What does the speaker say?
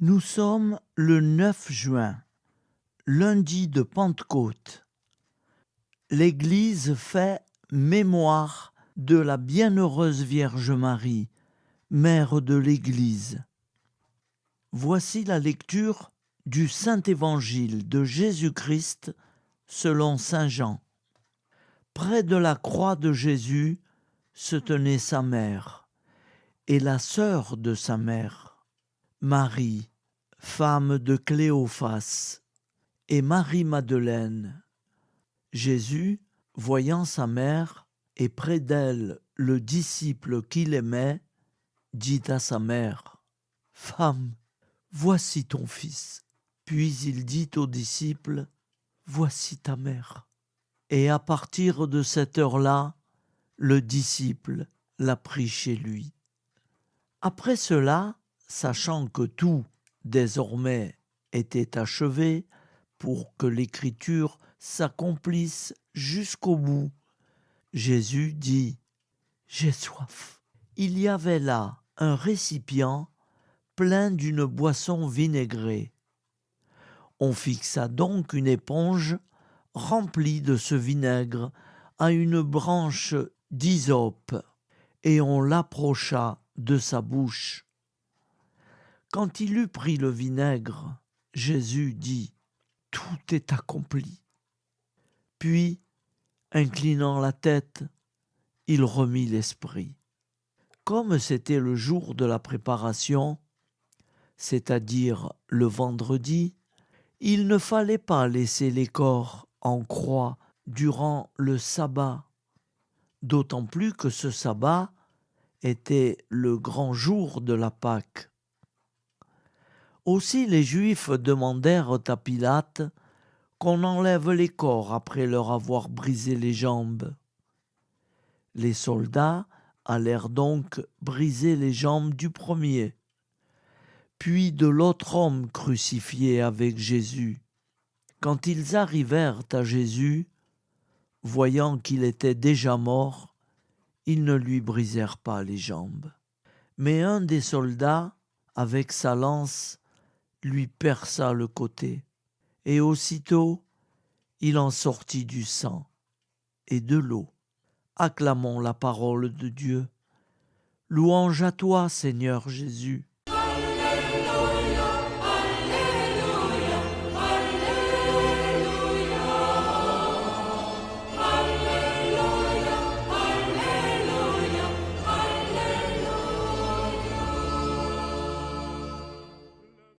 Nous sommes le 9 juin, lundi de Pentecôte. L'Église fait mémoire de la bienheureuse Vierge Marie, mère de l'Église. Voici la lecture du Saint-Évangile de Jésus-Christ selon saint Jean. Près de la croix de Jésus se tenait sa mère et la sœur de sa mère, Marie, femme de Cléophas, et Marie-Madeleine. Jésus, voyant sa mère et près d'elle le disciple qu'il aimait, dit à sa mère, « Femme, voici ton fils. » Puis il dit au disciple, « Voici ta mère. » Et à partir de cette heure-là, le disciple l'a pris chez lui. Après cela, sachant que tout, désormais, était achevé, pour que l'écriture s'accomplisse jusqu'au bout, Jésus dit « J'ai soif ». Il y avait là un récipient plein d'une boisson vinaigrée. On fixa donc une éponge remplie de ce vinaigre à une branche d'hysope et on l'approcha de sa bouche. Quand il eut pris le vinaigre, Jésus dit « Tout est accompli ». Puis, inclinant la tête, il remit l'esprit. Comme c'était le jour de la préparation, c'est-à-dire le vendredi, il ne fallait pas laisser les corps en croix durant le sabbat, d'autant plus que ce sabbat était le grand jour de la Pâque. Aussi les Juifs demandèrent à Pilate qu'on enlève les corps après leur avoir brisé les jambes. Les soldats allèrent donc briser les jambes du premier, puis de l'autre homme crucifié avec Jésus. Quand ils arrivèrent à Jésus, voyant qu'il était déjà mort, ils ne lui brisèrent pas les jambes. Mais un des soldats, avec sa lance, lui perça le côté, et aussitôt il en sortit du sang et de l'eau. Acclamons la parole de Dieu. Louange à toi, Seigneur Jésus.